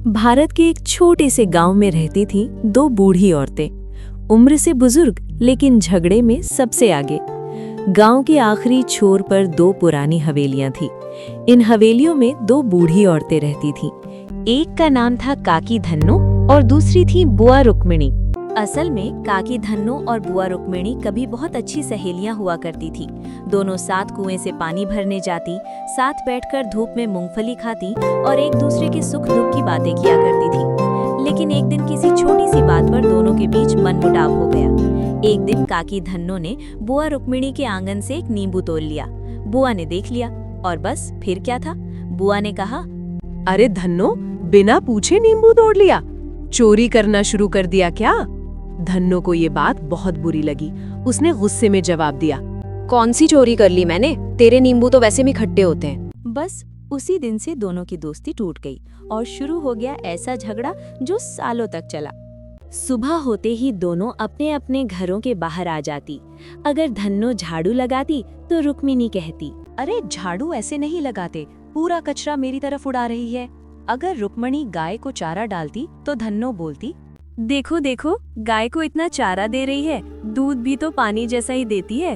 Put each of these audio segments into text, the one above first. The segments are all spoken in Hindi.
भारत के एक छोटे से गांव में रहती थीं दो बूढ़ी औरतें। उम्र से बुजुर्ग लेकिन झगड़े में सबसे आगे। गांव के आखिरी छोर पर दो पुरानी हवेलियां थीं। इन हवेलियों में दो बूढ़ी औरतें रहती थीं। एक का नाम था काकी धन्नो और दूसरी थी बुआ रुक्मिणी। असल में काकी धन्नो और बुआ रुक्मिणी कभी बहुत अच्छी सहेलियां हुआ करती थी। दोनों साथ कुएं से पानी भरने जाती, साथ बैठकर धूप में मूंगफली खाती और एक दूसरे के सुख दुख की बातें किया करती थी। लेकिन एक दिन किसी छोटी सी बात पर दोनों के बीच मनमुटाव हो गया। एक दिन काकी धन्नो ने बुआ रुक्मिणी के आंगन से एक नींबू तोड़ लिया। बुआ ने देख लिया और बस फिर क्या था। बुआ ने कहा, अरे धन्नो, बिना पूछे नींबू तोड़ लिया? चोरी करना शुरू कर दिया क्या? धन्नो को ये बात बहुत बुरी लगी। उसने गुस्से में जवाब दिया, कौन सी चोरी कर ली मैंने? तेरे नींबू तो वैसे भी खट्टे होते हैं। बस उसी दिन से दोनों की दोस्ती टूट गई और शुरू हो गया ऐसा झगड़ा जो सालों तक चला। सुबह होते ही दोनों अपने अपने घरों के बाहर आ जाती। अगर धन्नो झाड़ू लगाती तो रुक्मिणी कहती, अरे झाड़ू ऐसे नहीं लगाते, पूरा कचरा मेरी तरफ उड़ा रही है। अगर रुक्मिणी गाय को चारा डालती तो धन्नो बोलती, देखो देखो, गाय को इतना चारा दे रही है, दूध भी तो पानी जैसा ही देती है।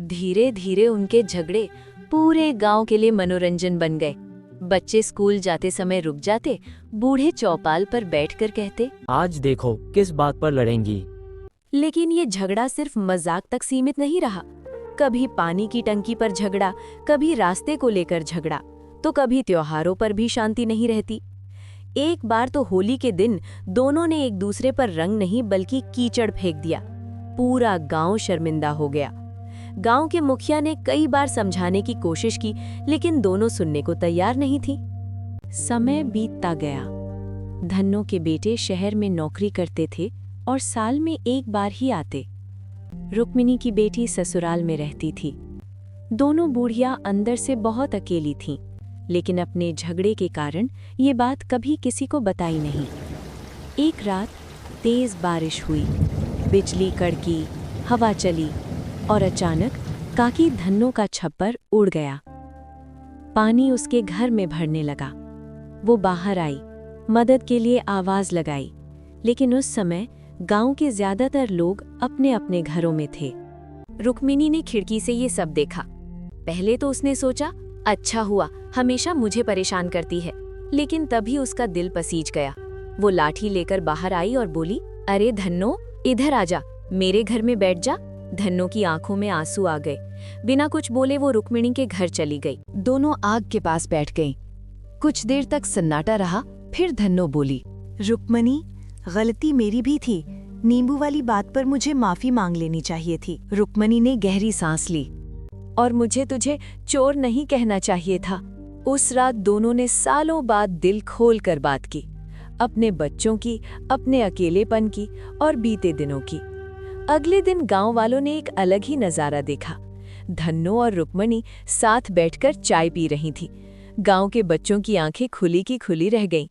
धीरे धीरे उनके झगड़े पूरे गांव के लिए मनोरंजन बन गए। बच्चे स्कूल जाते समय रुक जाते, बूढ़े चौपाल पर बैठकर कहते, आज देखो किस बात पर लड़ेंगी। लेकिन ये झगड़ा सिर्फ मजाक तक सीमित नहीं रहा। कभी पानी की टंकी पर झगड़ा, कभी रास्ते को लेकर झगड़ा, तो कभी त्योहारों पर भी शांति नहीं रहती। एक बार तो होली के दिन दोनों ने एक दूसरे पर रंग नहीं बल्कि कीचड़ फेंक दिया। पूरा गांव शर्मिंदा हो गया। गांव के मुखिया ने कई बार समझाने की कोशिश की, लेकिन दोनों सुनने को तैयार नहीं थी। समय बीतता गया। धन्नो के बेटे शहर में नौकरी करते थे और साल में एक बार ही आते। रुक्मिणी की बेटी ससुराल में रहती थी। दोनों बूढ़ियां अंदर से बहुत अकेली थीं, लेकिन अपने झगड़े के कारण ये बात कभी किसी को बताई नहीं। एक रात तेज बारिश हुई, बिजली कड़की, हवा चली और अचानक काकी धन्नो का छप्पर उड़ गया। पानी उसके घर में भरने लगा। वो बाहर आई, मदद के लिए आवाज लगाई, लेकिन उस समय गांव के ज्यादातर लोग अपने अपने घरों में थे। रुक्मिणी ने खिड़की से ये सब देखा। पहले तो उसने सोचा, अच्छा हुआ, हमेशा मुझे परेशान करती है। लेकिन तभी उसका दिल पसीज गया। वो लाठी लेकर बाहर आई और बोली, अरे धन्नो, इधर आजा, मेरे घर में बैठ जा। धन्नो की आंखों में आंसू आ गए। बिना कुछ बोले वो रुक्मिणी के घर चली गई। दोनों आग के पास बैठ गईं। कुछ देर तक सन्नाटा रहा, फिर धन्नो बोली, रुक्मिणी, गलती मेरी भी थी। नींबू वाली बात पर मुझे माफी मांग लेनी चाहिए थी। रुक्मिणी ने गहरी सांस ली। और मुझे तुझे चोर नहीं कहना चाहिए था। उस रात दोनों ने सालों बाद दिल खोल कर बात की, अपने बच्चों की, अपने अकेलेपन की और बीते दिनों की। अगले दिन गांव वालों ने एक अलग ही नजारा देखा। धन्नो और रुक्मिणी साथ बैठकर चाय पी रही थीं। गांव के बच्चों की आंखें खुली की खुली रह गईं।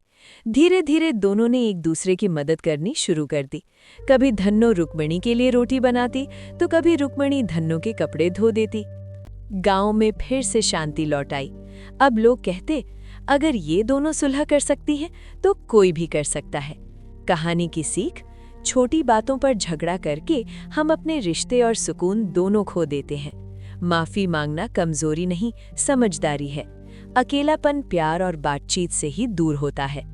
धीरे धीरे दोनों ने एक दूसरे की मदद करनी शुरू कर दी। कभी धन्नो रुक्मिणी के लिए रोटी बनाती तो कभी रुक्मिणी धन्नो के कपड़े धो देती। गांव में फिर से शांति लौट आई। अब लोग कहते, अगर ये दोनों सुलह कर सकती हैं तो कोई भी कर सकता है। कहानी की सीख, छोटी बातों पर झगड़ा करके हम अपने रिश्ते और सुकून दोनों खो देते हैं। माफी मांगना कमजोरी नहीं, समझदारी है। अकेलापन प्यार और बातचीत से ही दूर होता है।